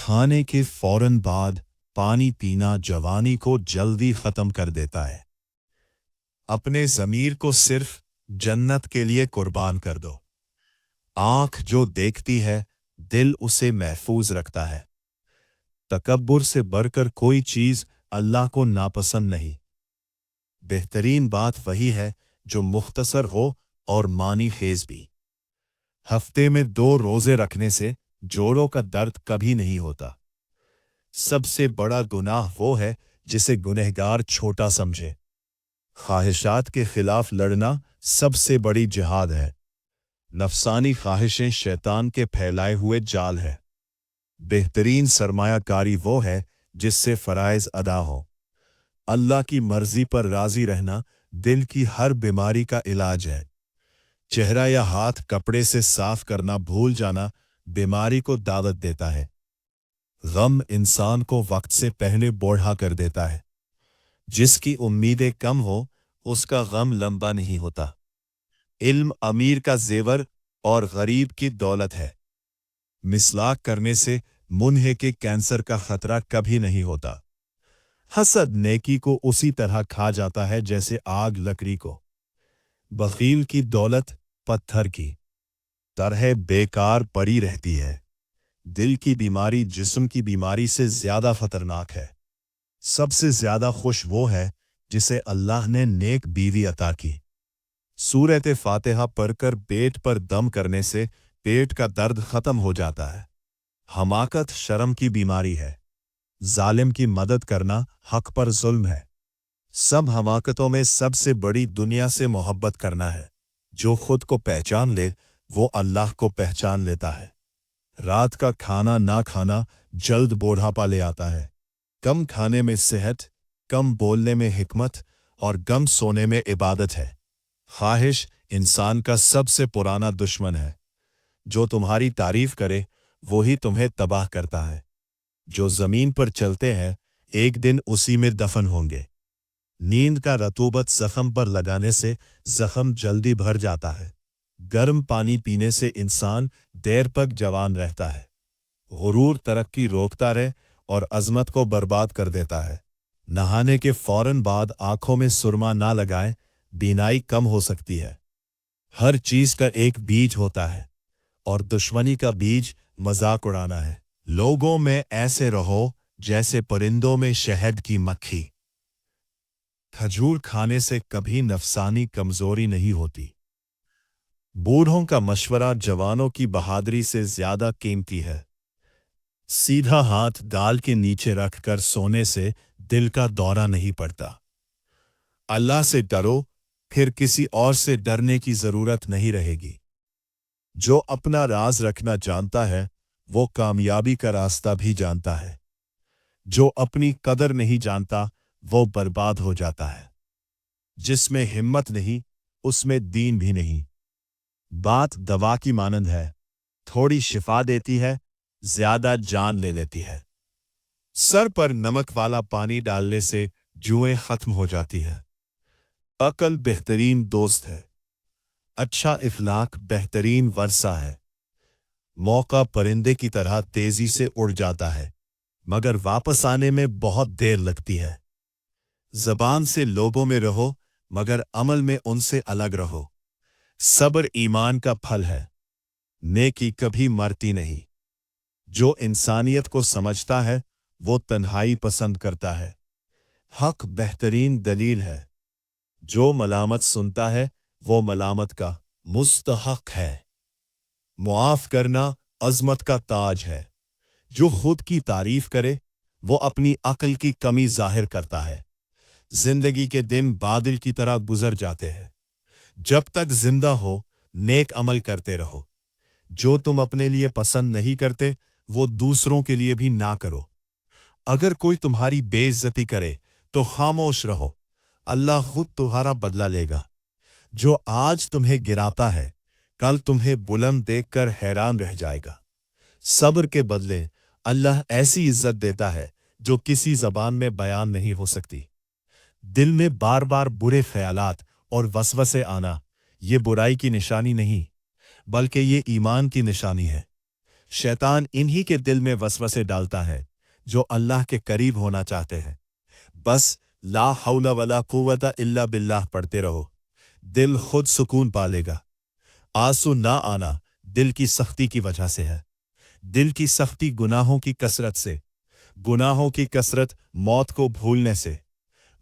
खाने के फौरन बाद पानी पीना जवानी को जल्दी खत्म कर देता है। अपने ज़मीर को सिर्फ जन्नत के लिए कुर्बान कर दो। आंख जो देखती है, दिल उसे महफूज रखता है। तकब्बुर से बढ़कर कोई चीज अल्लाह को नापसंद नहीं। बेहतरीन बात वही है जो मुख्तसर हो और मानी खेज भी। हफ्ते में 2 रोजे रखने से जोड़ों का दर्द कभी नहीं होता। सबसे बड़ा गुनाह वो है जिसे गुनहगार छोटा समझे। ख्वाहिशात के खिलाफ लड़ना सबसे बड़ी जिहाद है। नफसानी ख्वाहिशें शैतान के फैलाए हुए जाल है। बेहतरीन सरमायाकारी वो है जिससे फराइज अदा हो। अल्लाह की मर्जी पर राजी रहना दिल की हर बीमारी का इलाज है। चेहरा या हाथ कपड़े से साफ करना भूल जाना बीमारी को दावत देता है। गम इंसान को वक्त से पहले बूढ़ा कर देता है। जिसकी उम्मीदें कम हो उसका गम लंबा नहीं होता। इल्म अमीर का जेवर और गरीब की दौलत है। मिसलाक करने से मुंह के कैंसर का खतरा कभी नहीं होता। हसद नेकी को उसी तरह खा जाता है जैसे आग लकड़ी को। बखील की दौलत पत्थर की तरह बेकार पड़ी रहती है। दिल की बीमारी जिस्म की बीमारी से ज्यादा खतरनाक है। सबसे ज्यादा खुश वो है जिसे अल्लाह ने नेक बीवी अता की। सूरत फातिहा पढ़कर पेट पर दम करने से पेट का दर्द खत्म हो जाता है। हमाकत शर्म की बीमारी है। जालिम की मदद करना हक पर जुल्म है। सब हमाकतों में सबसे बड़ी दुनिया से मोहब्बत करना है। जो खुद को पहचान ले वो अल्लाह को पहचान लेता है। रात का खाना ना खाना जल्द बूढ़ापा ले आता है। कम खाने में सेहत, कम बोलने में हिकमत और कम सोने में इबादत है। ख्वाहिश इंसान का सबसे पुराना दुश्मन है। जो तुम्हारी तारीफ करे वही तुम्हें तबाह करता है। जो जमीन पर चलते हैं एक दिन उसी में दफन होंगे। नींद का रतूबत जख्म पर लगाने से जख्म जल्दी भर जाता है। गर्म पानी पीने से इंसान देर तक जवान रहता है। गुरूर तरक्की रोकता रहे और अजमत को बर्बाद कर देता है। नहाने के फौरन बाद आंखों में सुरमा ना लगाएं, बीनाई कम हो सकती है। हर चीज का एक बीज होता है और दुश्मनी का बीज मजाक उड़ाना है। लोगों में ऐसे रहो जैसे परिंदों में शहद की मक्खी। खजूर खाने से कभी नफसानी कमजोरी नहीं होती। बूढ़ों का मशवरा जवानों की बहादुरी से ज्यादा कीमती है। सीधा हाथ गाल के नीचे रखकर सोने से दिल का दौरा नहीं पड़ता। अल्लाह से डरो, फिर किसी और से डरने की जरूरत नहीं रहेगी। जो अपना राज रखना जानता है वो कामयाबी का रास्ता भी जानता है। जो अपनी कदर नहीं जानता वो बर्बाद हो जाता है। जिसमें हिम्मत नहीं उसमें दीन भी नहीं। बात दवा की मानंद है, थोड़ी शिफा देती है, ज्यादा जान ले लेती है। सर पर नमक वाला पानी डालने से जुएं खत्म हो जाती है। अकल बेहतरीन दोस्त है। अच्छा इखलाक बेहतरीन वर्षा है। मौका परिंदे की तरह तेजी से उड़ जाता है मगर वापस आने में बहुत देर लगती है। जबान से लोगों में रहो मगर अमल में उनसे अलग रहो। सब्र ईमान का फल है। नेकी कभी मरती नहीं। जो इंसानियत को समझता है वो तन्हाई पसंद करता है। हक बेहतरीन दलील है। जो मलामत सुनता है वो मलामत का मुस्तहक है। मुआफ करना अजमत का ताज है। जो खुद की तारीफ करे वो अपनी अक्ल की कमी जाहिर करता है। जिंदगी के दिन बादल की तरह गुजर जाते हैं। जब तक जिंदा हो नेक अमल करते रहो। जो तुम अपने लिए पसंद नहीं करते वो दूसरों के लिए भी ना करो। अगर कोई तुम्हारी बेइज्जती करे तो खामोश रहो, अल्लाह खुद तुम्हारा बदला लेगा। जो आज तुम्हें गिराता है कल तुम्हें बुलंद देखकर हैरान रह जाएगा। सब्र के बदले अल्लाह ऐसी इज्जत देता है जो किसी जबान में बयान नहीं हो सकती। दिल में बार बार बुरे ख्यालात और वसवसे आना ये बुराई की निशानी नहीं बल्कि ये ईमान की निशानी है। शैतान इन्हीं के दिल में वसवसे डालता है जो अल्लाह के करीब होना चाहते हैं। बस ला हौला वला कुव्वता इल्ला बिल्लाह पढ़ते रहो, दिल खुद सुकून पालेगा। आंसू ना आना दिल की सख्ती की वजह से है। दिल की सख्ती गुनाहों की कसरत से, गुनाहों की कसरत मौत को भूलने से,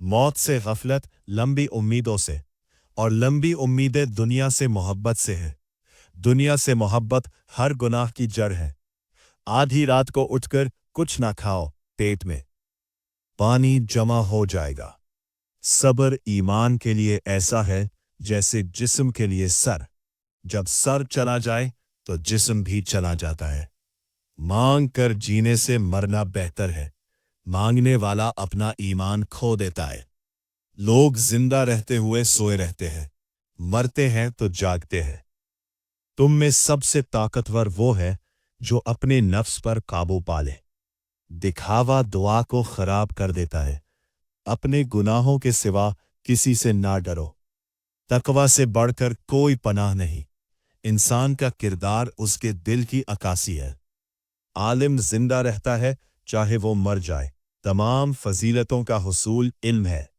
मौत से गफलत लंबी उम्मीदों से, और लंबी उम्मीदें दुनिया से मोहब्बत से है। दुनिया से मोहब्बत हर गुनाह की जड़ है। आधी रात को उठकर कुछ ना खाओ, पेट में पानी जमा हो जाएगा। सब्र ईमान के लिए ऐसा है जैसे जिस्म के लिए सर। जब सर चला जाए तो जिस्म भी चला जाता है। मांग कर जीने से मरना बेहतर है। मांगने वाला अपना ईमान खो देता है। लोग जिंदा रहते हुए सोए रहते हैं, मरते हैं तो जागते हैं। तुम में सबसे ताकतवर वो है जो अपने नफ्स पर काबू पाले। दिखावा दुआ को खराब कर देता है। अपने गुनाहों के सिवा किसी से ना डरो। तकवा से बढ़कर कोई पनाह नहीं। इंसान का किरदार उसके दिल की अक्कासी है। आलिम जिंदा रहता है चाहे वो मर जाए। तमाम फजीलतों का हुसूल इल्म है।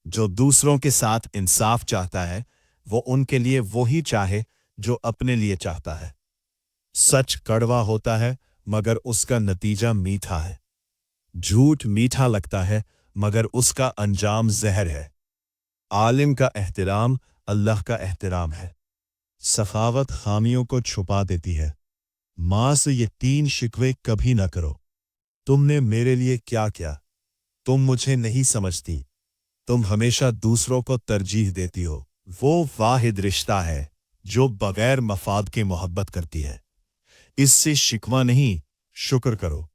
जो दूसरों के साथ इंसाफ चाहता है वो उनके लिए वही चाहे जो अपने लिए चाहता है। सच कड़वा होता है मगर उसका नतीजा मीठा है। झूठ मीठा लगता है मगर उसका अंजाम जहर है। आलिम का एहतराम अल्लाह का एहतराम है। सखावत खामियों को छुपा देती है। माँ से ये 3 शिकवे कभी न करो। तुमने मेरे लिए क्या किया? तुम मुझे नहीं समझती। तुम हमेशा दूसरों को तरजीह देती हो। वो वाहिद रिश्ता है जो बगैर मफाद के मोहब्बत करती है। इससे शिकवा नहीं, शुक्र करो।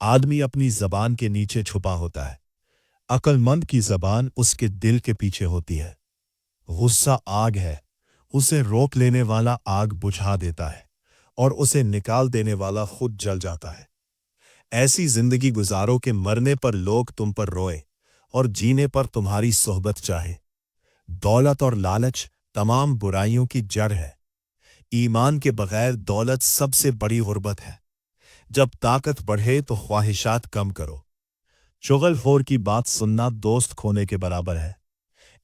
आदमी अपनी जबान के नीचे छुपा होता है। अक्लमंद की जबान उसके दिल के पीछे होती है। गुस्सा आग है, उसे रोक लेने वाला आग बुझा देता है और उसे निकाल देने वाला खुद जल जाता है। ऐसी जिंदगी गुजारो कि मरने पर लोग तुम पर रोए और जीने पर तुम्हारी सोहबत चाहे। दौलत और लालच तमाम बुराइयों की जड़ है। ईमान के बगैर दौलत सबसे बड़ी गुर्बत है। जब ताकत बढ़े तो ख्वाहिशात कम करो। शुगलखोर की बात सुनना दोस्त खोने के बराबर है।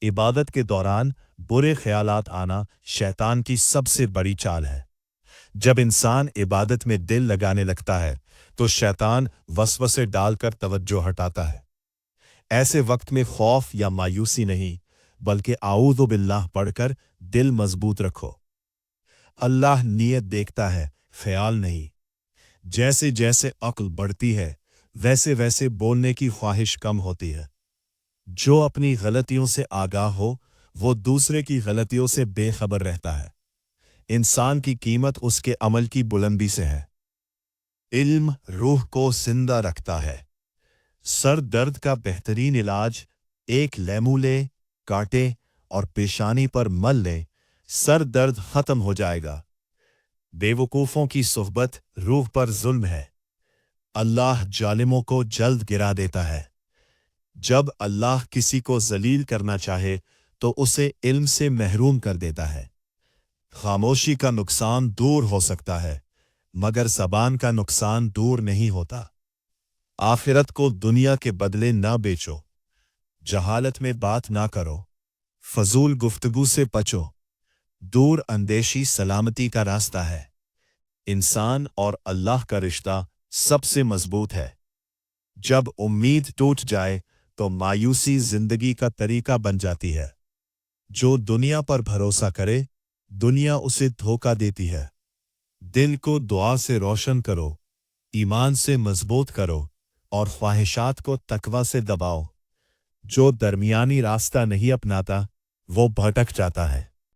इबादत के दौरान बुरे ख्यालात आना शैतान की सबसे बड़ी चाल है। जब इंसान इबादत में दिल लगाने लगता है तो शैतान वसवसे डालकर तवज्जो हटाता है। ऐसे वक्त में खौफ या मायूसी नहीं बल्कि आऊज़ु बिल्लाह पढ़कर दिल मजबूत रखो। अल्लाह नियत देखता है, ख्याल नहीं। जैसे जैसे अक्ल बढ़ती है वैसे वैसे बोलने की ख्वाहिश कम होती है। जो अपनी गलतियों से आगाह हो वो दूसरे की गलतियों से बेखबर रहता है। इंसान की कीमत उसके अमल की बुलंदी से है। इल्म रूह को जिंदा रखता है। सर दर्द का बेहतरीन इलाज एक लेमू ले, काटे और पेशानी पर मल ले, सर दर्द खत्म हो जाएगा। बेवकूफों की सोहबत रूह पर जुल्म है। अल्लाह जालिमों को जल्द गिरा देता है। जब अल्लाह किसी को जलील करना चाहे तो उसे इल्म से महरूम कर देता है। खामोशी का नुकसान दूर हो सकता है मगर ज़बान का नुकसान दूर नहीं होता। आखिरत को दुनिया के बदले ना बेचो। जहालत में बात ना करो। फजूल गुफ्तगू से बचो। दूर अंदेशी सलामती का रास्ता है। इंसान और अल्लाह का रिश्ता सबसे मजबूत है। जब उम्मीद टूट जाए तो मायूसी जिंदगी का तरीका बन जाती है। जो दुनिया पर भरोसा करे दुनिया उसे धोखा देती है। दिल को दुआ से रोशन करो, ईमान से मजबूत करो और ख्वाहिशात को तकवा से दबाओ। जो दरमियानी रास्ता नहीं अपनाता वो भटक जाता है।